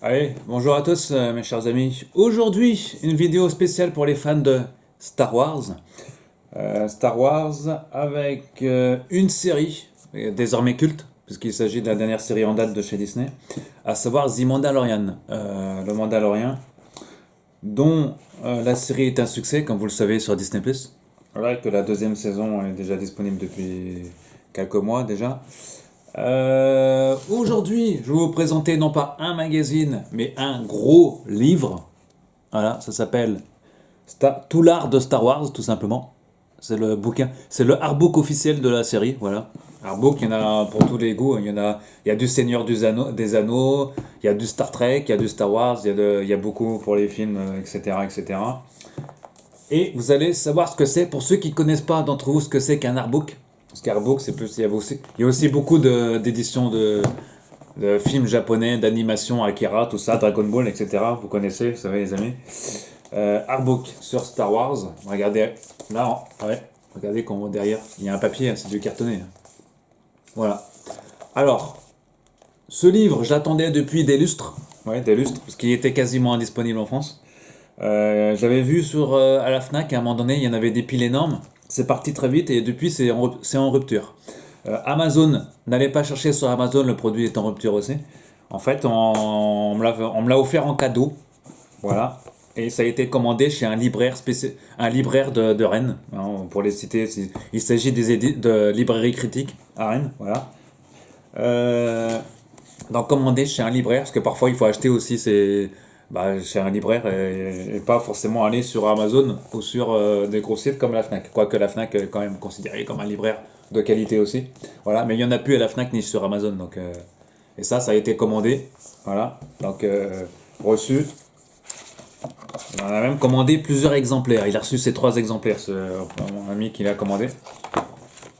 Allez, bonjour à tous mes chers amis. Aujourd'hui, une vidéo spéciale pour les fans de Star Wars. Star Wars avec une série, désormais culte, puisqu'il s'agit de la dernière série en date de chez Disney, à savoir The Mandalorian. Le Mandalorian, dont la série est un succès, comme vous le savez, sur Disney+. Voilà, que la deuxième saison est déjà disponible depuis quelques mois déjà. Aujourd'hui, je vais vous présenter non pas un magazine, mais un gros livre. Voilà, ça s'appelle Tout l'art de Star Wars, tout simplement. C'est le bouquin, c'est le artbook officiel de la série. Voilà. Artbook, il y en a pour tous les goûts. Il y a du Seigneur des Anneaux, il y a du Star Trek, il y a du Star Wars, il y a beaucoup pour les films, etc., etc. Et vous allez savoir ce que c'est, pour ceux qui ne connaissent pas d'entre vous ce que c'est qu'un artbook. Parce qu'artbook, c'est plus, il y a aussi beaucoup d'éditions de films japonais, d'animation, Akira, tout ça, Dragon Ball, etc. Vous connaissez, vous savez les amis. Artbook sur Star Wars. Regardez, là, ouais, regardez comment derrière, il y a un papier, c'est du cartonné. Voilà. Alors, ce livre, j'attendais depuis des lustres. Ouais, des lustres, parce qu'il était quasiment indisponible en France. J'avais vu à la Fnac, à un moment donné, il y en avait des piles énormes. C'est parti très vite et depuis, c'est en rupture. Amazon, n'allez pas chercher sur Amazon, le produit est en rupture aussi. En fait, on me l'a offert en cadeau. Voilà. Et ça a été commandé chez un libraire de Rennes. Hein, pour les citer, il s'agit de librairie critique à Rennes. Voilà. Euh, donc commander chez un libraire, parce que parfois il faut acheter aussi chez un libraire et pas forcément aller sur Amazon ou sur des gros sites comme la Fnac. Quoique la Fnac est quand même considérée comme un libraire de qualité aussi. Voilà, mais il n'y en a plus à la Fnac ni sur Amazon. Et ça a été commandé. Voilà, donc reçu. On en a même commandé plusieurs exemplaires. Il a reçu ces 3 exemplaires, mon ami qui l'a commandé.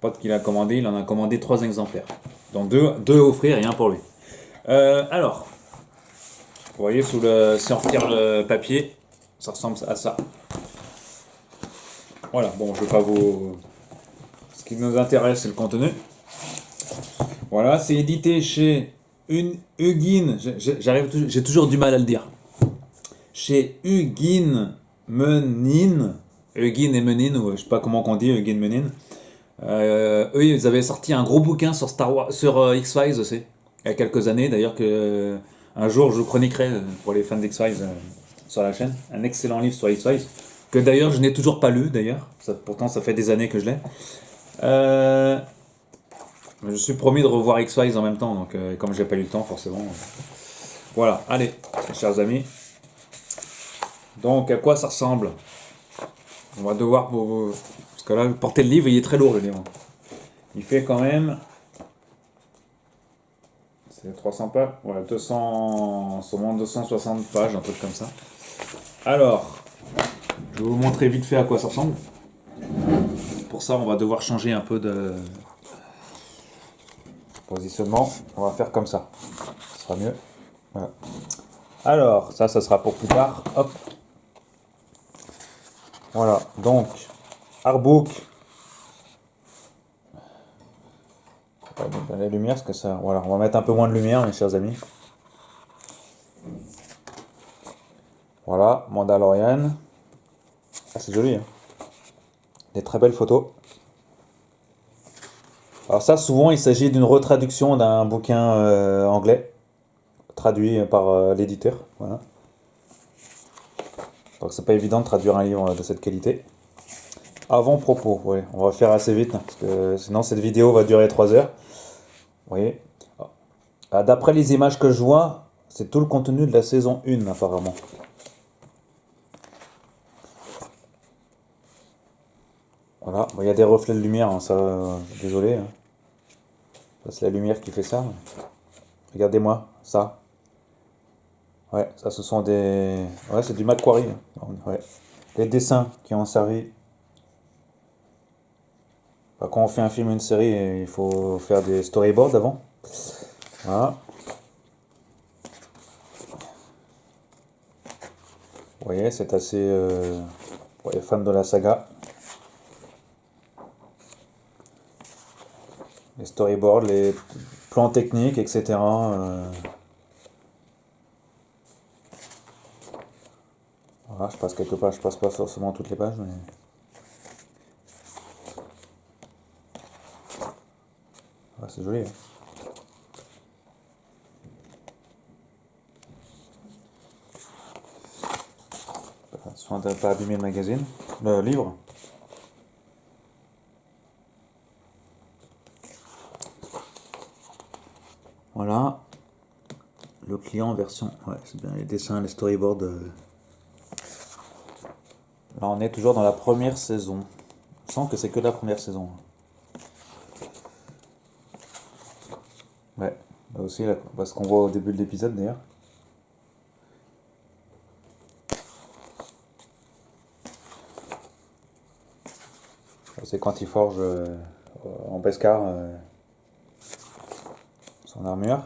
Pote qui l'a commandé, il en a commandé 3 exemplaires. Donc deux à offrir et un pour lui. Alors, vous voyez, si on retire le papier, ça ressemble à ça. Voilà, bon, je vais pas vous. Ce qui nous intéresse, c'est le contenu. Voilà, c'est édité chez Hugin. J'ai toujours du mal à le dire. Chez Hugin Menin. Hugin et Menin, ou je sais pas comment on dit, Hugin Menin. Eux, ils avaient sorti un gros bouquin sur Star Wars, sur X-Files aussi. Il y a quelques années, d'ailleurs, un jour je vous chroniquerai pour les fans d'X-Files sur la chaîne. Un excellent livre sur X-Files. Que d'ailleurs, je n'ai toujours pas lu, d'ailleurs. Pourtant, ça fait des années que je l'ai. Euh, je suis promis de revoir X-Files en même temps, donc comme j'ai pas eu le temps, forcément. Voilà, allez, chers amis. Donc, à quoi ça ressemble? On va devoir. Parce que là, porter le livre, il est très lourd, le livre. Il fait quand même. C'est 300 pages. Ouais, 200. Sur moins de 260 pages, un truc comme ça. Alors, je vais vous montrer vite fait à quoi ça ressemble. Pour ça, on va devoir changer un peu de positionnement. On va faire comme ça. Ce sera mieux. Voilà. Alors, ça sera pour plus tard. Hop. Voilà. Donc, artbook. On va mettre la lumière, parce que ça. Voilà, on va mettre un peu moins de lumière, mes chers amis. Voilà, Mandalorian. Ah, c'est joli, hein. Des très belles photos. Alors ça, souvent, il s'agit d'une retraduction d'un bouquin anglais, traduit par l'éditeur. Voilà. Donc c'est pas évident de traduire un livre de cette qualité. Avant-propos, oui, on va faire assez vite, hein, parce que sinon cette vidéo va durer 3 heures. Vous voyez. D'après les images que je vois, c'est tout le contenu de la saison 1 apparemment. Voilà, bon, il y a des reflets de lumière, hein, ça, désolé, hein. Ça, c'est la lumière qui fait ça. Regardez-moi, ça. Ouais, ça ce sont des. Ouais, c'est du Macquarie, hein. Ouais. Les dessins qui ont servi. Enfin, quand on fait un film ou une série, il faut faire des storyboards avant. Voilà. Vous voyez, c'est assez. Pour les fans de la saga. Les storyboards, les plans techniques, etc. Voilà, je passe quelques pages, je passe pas forcément toutes les pages, mais. Ouais, c'est joli. Hein. Attention de ne pas abîmer le magazine, le livre. Voilà. Le client version. Ouais, c'est bien les dessins, les storyboards. Là, on est toujours dans la première saison. Je sens que c'est que la première saison. Ouais, là aussi, là, parce qu'on voit au début de l'épisode d'ailleurs. C'est quand il forge en Beskar son armure.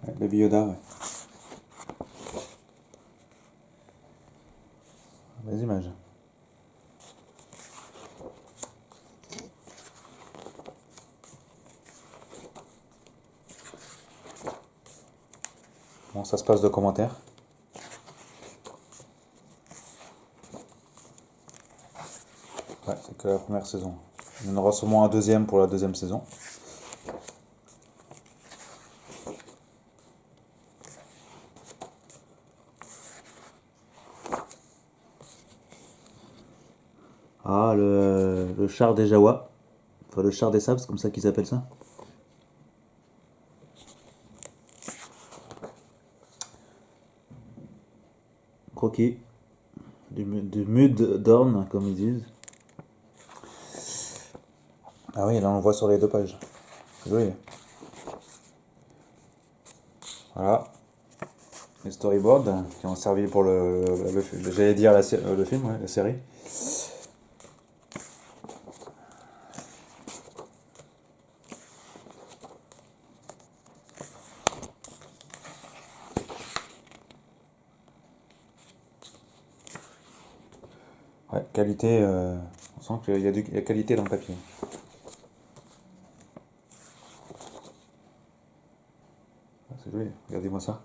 Ouais, le Yoda, ouais. Les images. Bon, ça se passe de commentaires. Ouais, c'est que la première saison. Il y en aura sûrement un deuxième pour la deuxième saison. Ah, le char des Jawa. Enfin, le char des sables, c'est comme ça qu'ils appellent ça. Croquis. Du mud d'orne, comme ils disent. Ah oui, là on le voit sur les deux pages. C'est joli. Voilà. Les storyboards qui ont servi pour j'allais dire le film, ouais, la série. Ouais, qualité, on sent qu'il y a qualité dans le papier. Ah, c'est joli, regardez-moi ça.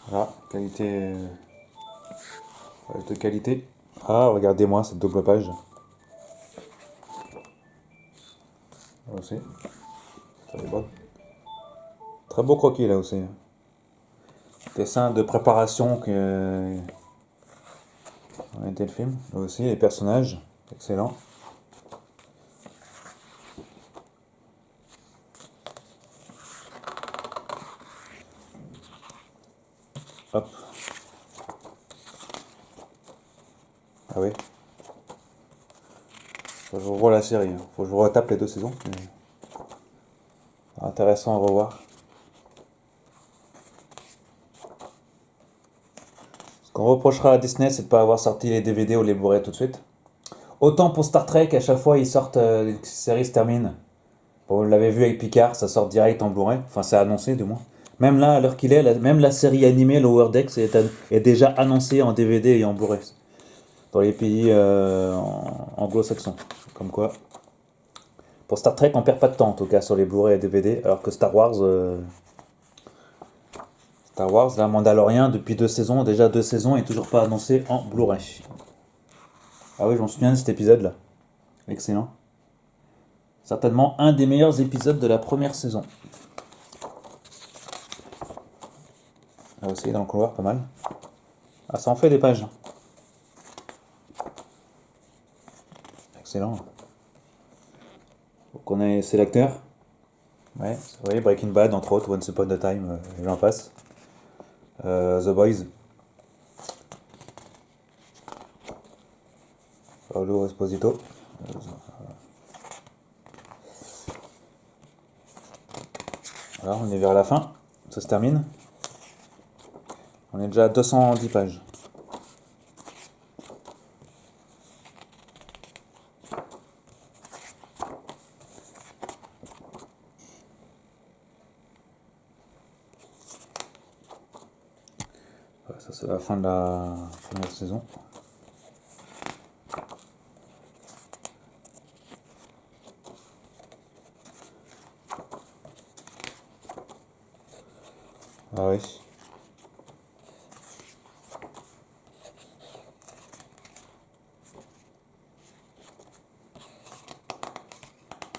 Voilà, qualité, page de qualité. Ah, regardez-moi cette double page. Là aussi, storyboard. Très beau croquis là aussi. Dessin de préparation que a été le film. Là aussi, les personnages, excellent. Hop. Ah oui. Faut que je revoie la série. Faut que je retape les deux saisons. Intéressant à revoir. Ce qu'on reprochera à Disney, c'est de ne pas avoir sorti les DVD ou les Blu-ray tout de suite. Autant pour Star Trek, à chaque fois ils sortent, les séries se terminent. Bon, vous l'avez vu avec Picard, ça sort direct en Blu-ray. Enfin, c'est annoncé du moins. Même là, à l'heure qu'il est, même la série animée Lower Decks est déjà annoncée en DVD et en Blu-ray. Dans les pays anglo-saxons. Comme quoi. Pour Star Trek, on perd pas de temps en tout cas sur les Blu-ray et DVD. Alors que Star Wars, la Mandalorian, depuis 2 saisons, déjà 2 saisons, et toujours pas annoncé en Blu-ray. Ah oui, je m'en souviens de cet épisode-là. Excellent. Certainement un des meilleurs épisodes de la première saison. Là aussi, dans le couloir, pas mal. Ah, ça en fait des pages. Excellent. Donc c'est l'acteur. Ouais, vous voyez, Breaking Bad, entre autres, Once Upon a Time, et j'en passe. The Boys. Paolo Esposito. Voilà, on est vers la fin. Ça se termine. On est déjà à 210 pages. c'est la fin de la saison. Ah oui.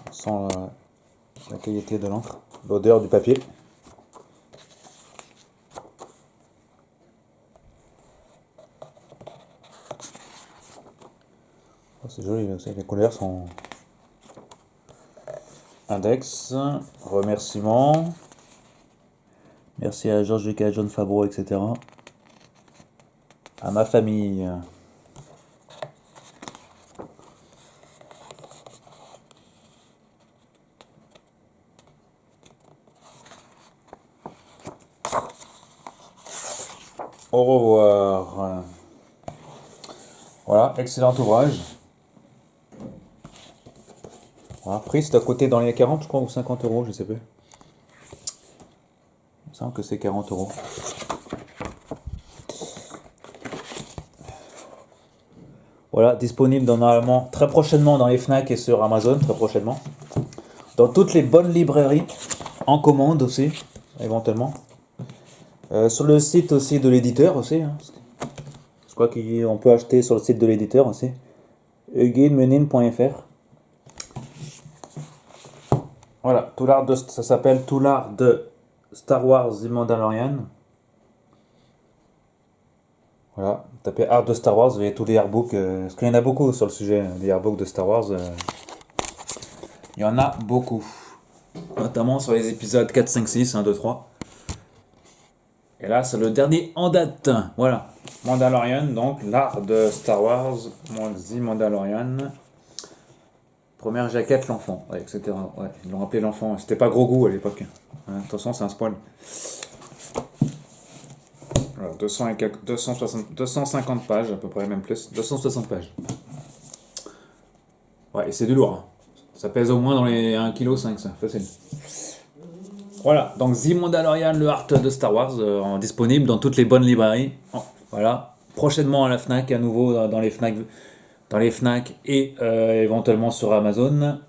On sent la qualité de l'encre, l'odeur du papier. Oh, c'est joli, les couleurs sont index, remerciements. Merci à Georges Lucas, John Favreau, etc. À ma famille. Au revoir. Voilà, excellent ouvrage. Voilà, prix, c'est à côté dans les 40, je crois, ou 50 euros, je sais plus. Il me semble que c'est 40 euros. Voilà, disponible normalement très prochainement dans les Fnac et sur Amazon, très prochainement. Dans toutes les bonnes librairies, en commande aussi, éventuellement. Sur le site aussi de l'éditeur aussi. Hein. Je crois qu'on peut acheter sur le site de l'éditeur aussi. eugenemenin.fr. Voilà, ça s'appelle Tout l'art de Star Wars The Mandalorian. Voilà, tapez art de Star Wars, vous voyez tous les artbooks. Parce qu'il y en a beaucoup sur le sujet, des artbooks de Star Wars. Il y en a beaucoup. Notamment sur les épisodes 4, 5, 6, 1, 2, 3. Et là, c'est le dernier en date. Voilà. Mandalorian, donc l'art de Star Wars, The Mandalorian. Première jaquette, l'enfant, ouais, etc. Ouais, ils l'ont appelé l'enfant. C'était pas gros goût à l'époque. Hein, attention, c'est un spoil. Alors, 200 et 250 pages, à peu près, même plus. 260 pages. Ouais, et c'est du lourd. Hein. Ça pèse au moins dans les 1,5 kg, ça, facile. Voilà, donc The Mandalorian, le art de Star Wars, disponible dans toutes les bonnes librairies. Oh, voilà, prochainement à la Fnac, à nouveau dans les Fnac et éventuellement sur Amazon.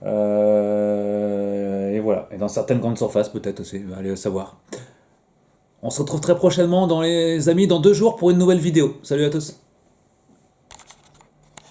Et voilà, et dans certaines grandes surfaces peut-être aussi, allez le savoir. On se retrouve très prochainement dans les amis dans 2 jours pour une nouvelle vidéo. Salut à tous.